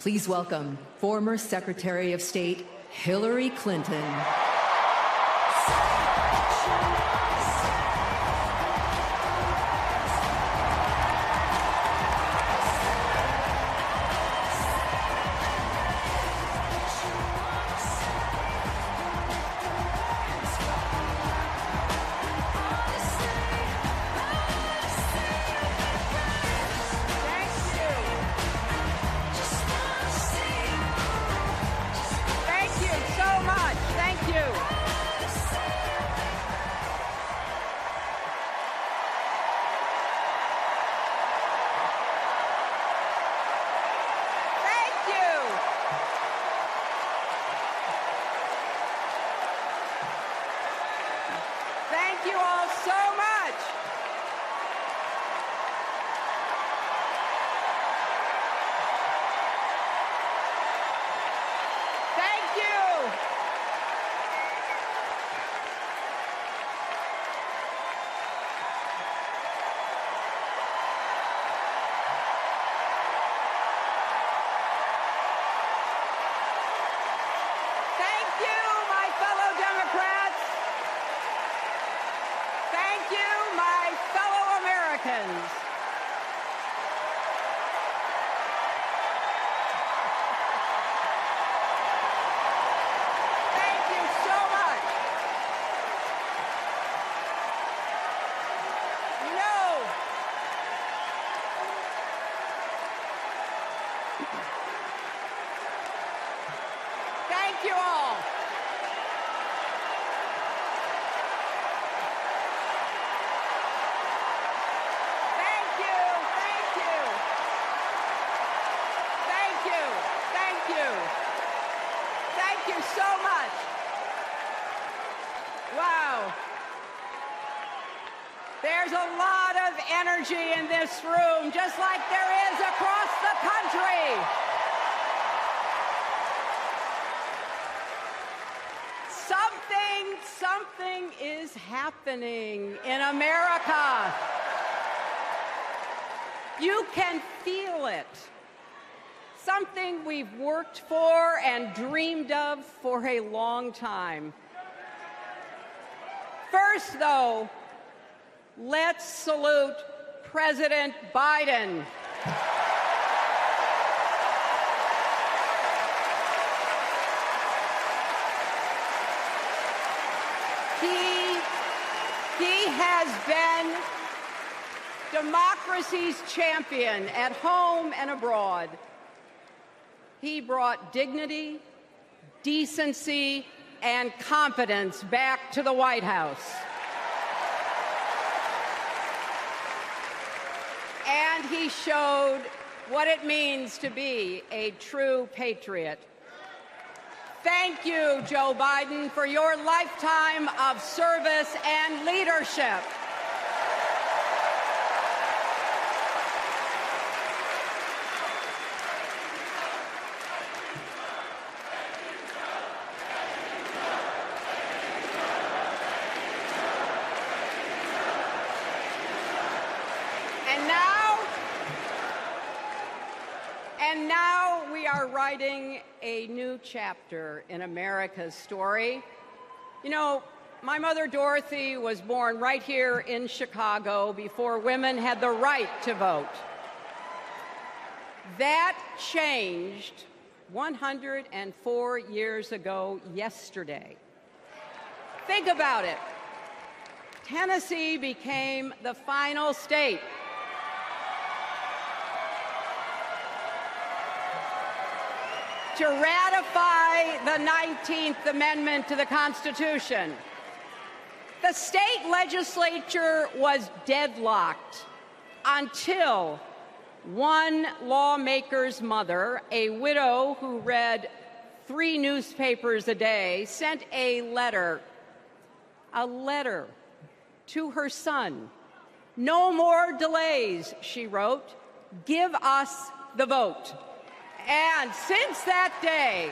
Please welcome former Secretary of State Hillary Clinton. Thank you all so much. Thank you. Thank you, my fellow Democrats. Thank you, my fellow Americans. Thank you so much. No. Thank you all. Thank you so much. Wow. There's a lot of energy in this room, just like there is across the country. Something is happening in America. You can feel it. Something we've worked for and dreamed of for a long time. First, though, let's salute President Biden. He has been democracy's champion at home and abroad. He brought dignity, decency, and confidence back to the White House. And he showed what it means to be a true patriot. Thank you, Joe Biden, for your lifetime of service and leadership. And now we are writing a new chapter in America's story. You know, my mother Dorothy was born right here in Chicago before women had the right to vote. That changed 104 years ago yesterday. Think about it. Tennessee became the final state to ratify the 19th Amendment to the Constitution. The state legislature was deadlocked until one lawmaker's mother, a widow who read 3 newspapers a day, sent a letter to her son. "No more delays," she wrote. "Give us the vote." And since that day,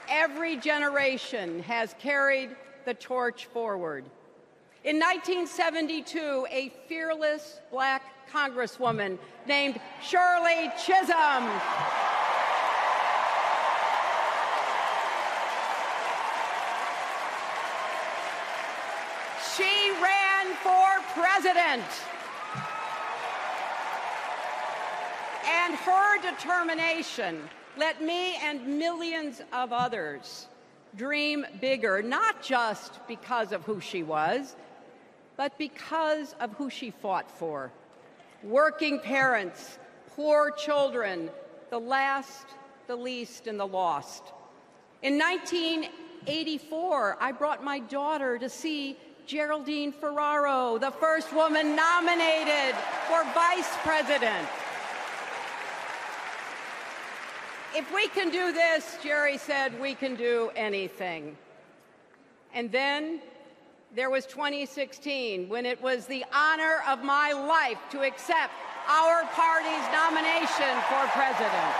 every generation has carried the torch forward. In 1972, a fearless Black Congresswoman named Shirley Chisholm president. And her determination let me and millions of others dream bigger, not just because of who she was, but because of who she fought for. Working parents, poor children, the last, the least, and the lost. In 1984, I brought my daughter to see Geraldine Ferraro, the first woman nominated for vice president. If we can do this, Jerry said, we can do anything. And then there was 2016, when it was the honor of my life to accept our party's nomination for president.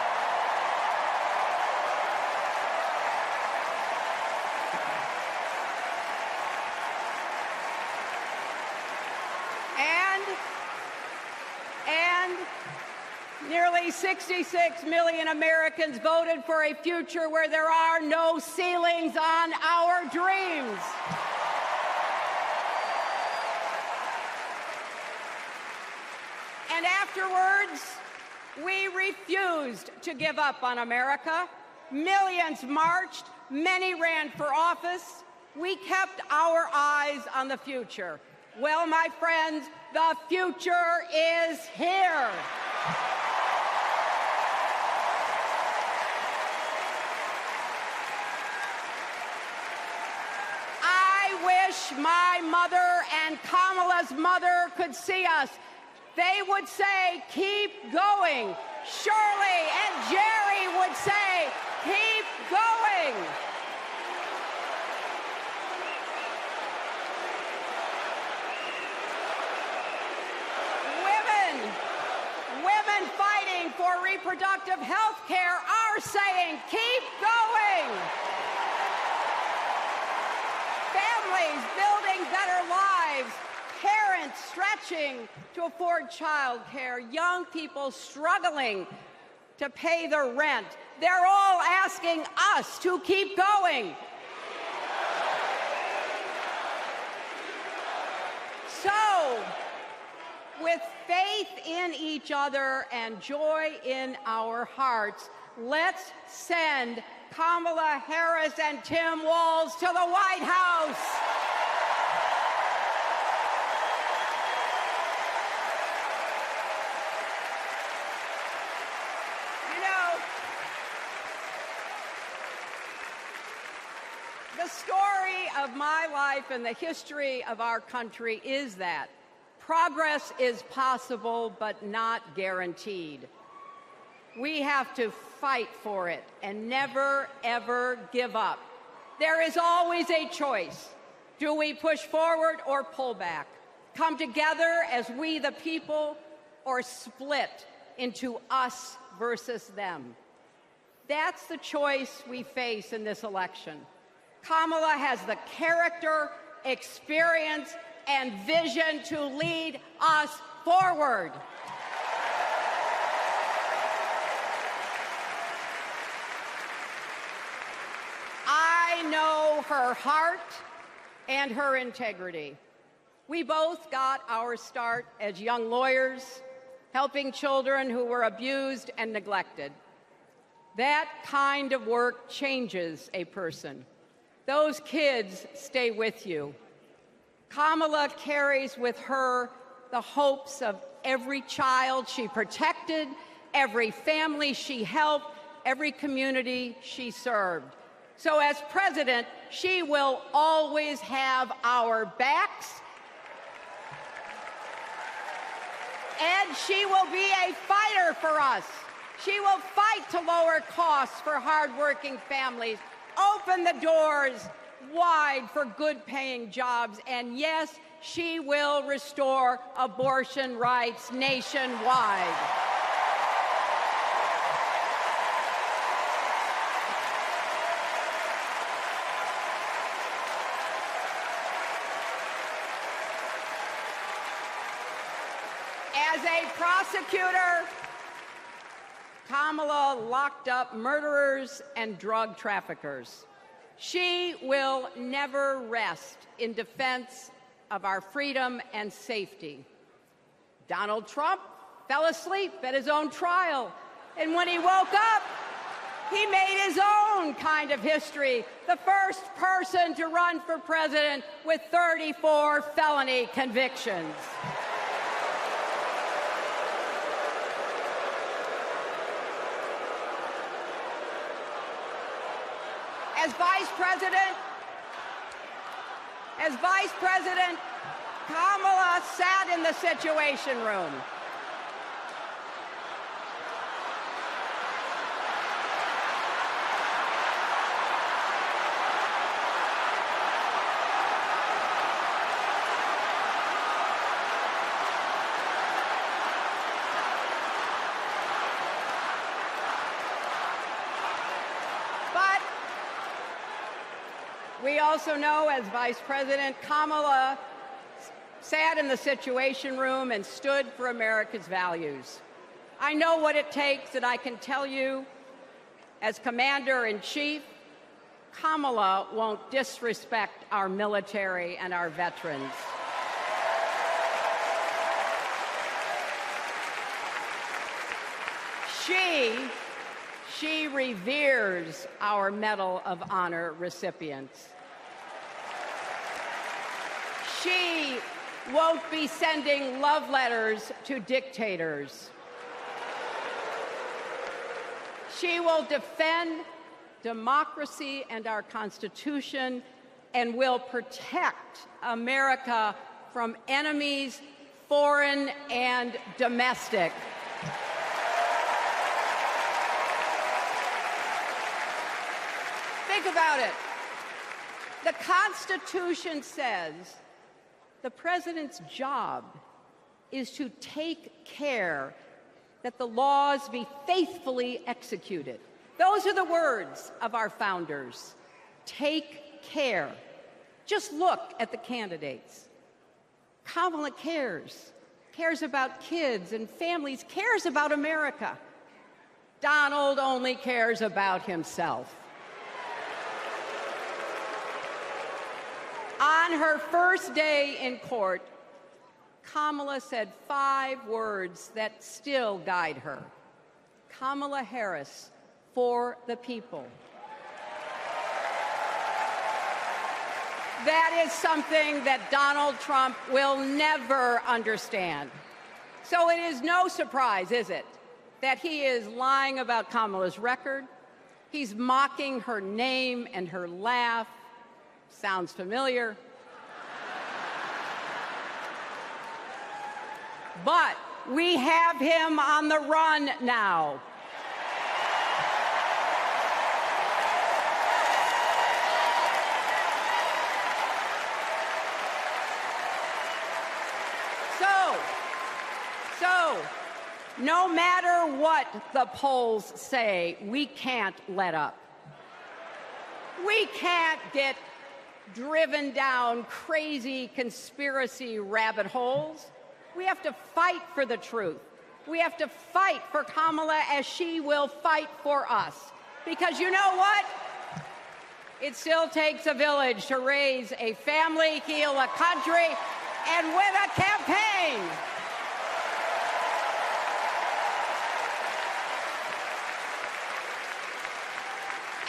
And nearly 66 million Americans voted for a future where there are no ceilings on our dreams. And afterwards, we refused to give up on America. Millions marched, many ran for office. We kept our eyes on the future. Well, my friends, the future is here. I wish my mother and Kamala's mother could see us. They would say, keep going. Shirley and Jerry would say, keep going. Women fighting for reproductive health care are saying, keep going. Families building better lives, parents stretching to afford child care, young people struggling to pay their rent. They're all asking us to keep going. So, with faith in each other and joy in our hearts, let's send Kamala Harris and Tim Walz to the White House. You know, the story of my life and the history of our country is that progress is possible, but not guaranteed. We have to fight for it and never, ever give up. There is always a choice. Do we push forward or pull back? Come together as we the people, or split into us versus them? That's the choice we face in this election. Kamala has the character, experience, and vision to lead us forward. I know her heart and her integrity. We both got our start as young lawyers, helping children who were abused and neglected. That kind of work changes a person. Those kids stay with you. Kamala carries with her the hopes of every child she protected, every family she helped, every community she served. So as president, she will always have our backs, and she will be a fighter for us. She will fight to lower costs for hardworking families, open the doors wide for good-paying jobs, and yes, she will restore abortion rights nationwide. As a prosecutor, Kamala locked up murderers and drug traffickers. She will never rest in defense of our freedom and safety. Donald Trump fell asleep at his own trial, and when he woke up, he made his own kind of history, the first person to run for president with 34 felony convictions. As Vice President, Kamala sat in the Situation Room. We also know, as Vice President, Kamala sat in the Situation Room and stood for America's values. I know what it takes, and I can tell you, as Commander-in-Chief, Kamala won't disrespect our military and our veterans. She reveres our Medal of Honor recipients. She won't be sending love letters to dictators. She will defend democracy and our Constitution and will protect America from enemies, foreign and domestic. Think about it. The Constitution says the president's job is to take care that the laws be faithfully executed. Those are the words of our founders. Take care. Just look at the candidates. Kamala cares about kids and families, cares about America. Donald only cares about himself. On her first day in court, Kamala said 5 words that still guide her. Kamala Harris, for the people. That is something that Donald Trump will never understand. So it is no surprise, is it, that he is lying about Kamala's record. He's mocking her name and her laugh. Sounds familiar. But we have him on the run now. So, no matter what the polls say, we can't let up. We can't get driven down crazy conspiracy rabbit holes. We have to fight for the truth. We have to fight for Kamala as she will fight for us. Because you know what? It still takes a village to raise a family, heal a country, and win a campaign.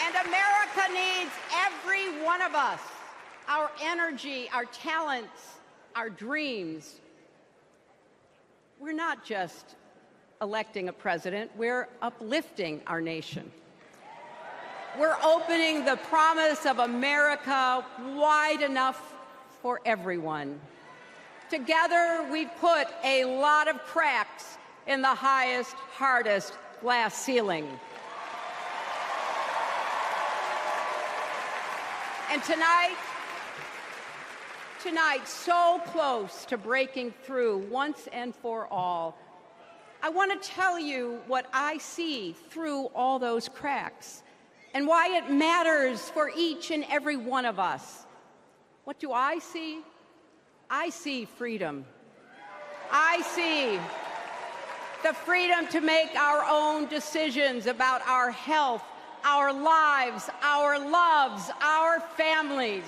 And America needs every one of us. Our energy, our talents, our dreams. We're not just electing a president, we're uplifting our nation. We're opening the promise of America wide enough for everyone. Together, we've put a lot of cracks in the highest, hardest glass ceiling. And tonight, so close to breaking through once and for all, I want to tell you what I see through all those cracks and why it matters for each and every one of us. What do I see? I see freedom. I see the freedom to make our own decisions about our health, our lives, our loves, our families.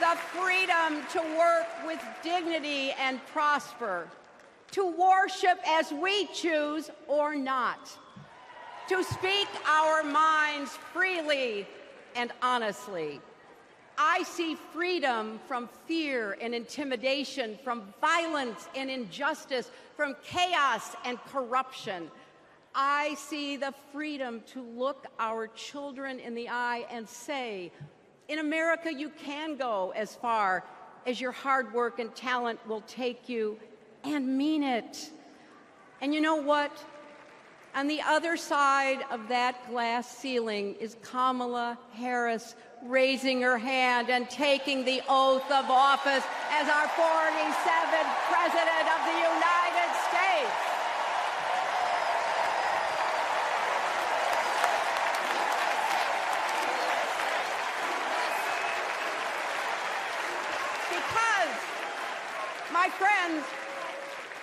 the freedom to work with dignity and prosper, to worship as we choose or not, to speak our minds freely and honestly. I see freedom from fear and intimidation, from violence and injustice, from chaos and corruption. I see the freedom to look our children in the eye and say, in America, you can go as far as your hard work and talent will take you, and mean it. And you know what? On the other side of that glass ceiling is Kamala Harris raising her hand and taking the oath of office as our 47th President of the United States. Because, my friends,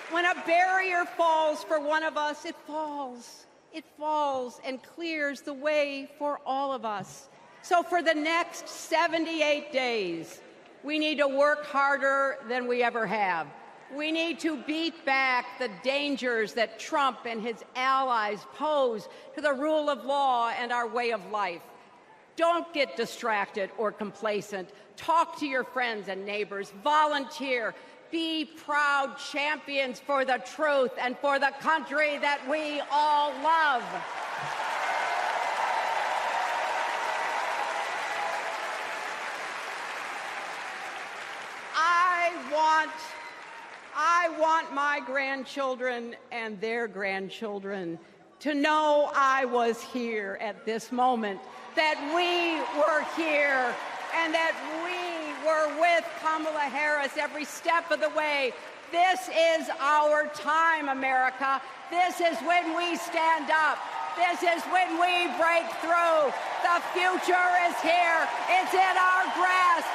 when a barrier falls for one of us, it falls. It falls and clears the way for all of us. So for the next 78 days, we need to work harder than we ever have. We need to beat back the dangers that Trump and his allies pose to the rule of law and our way of life. Don't get distracted or complacent. Talk to your friends and neighbors. Volunteer. Be proud champions for the truth and for the country that we all love. I want my grandchildren and their grandchildren to know I was here at this moment, that we were here, and that we were with Kamala Harris every step of the way. This is our time, America. This is when we stand up. This is when we break through. The future is here. It's in our grasp.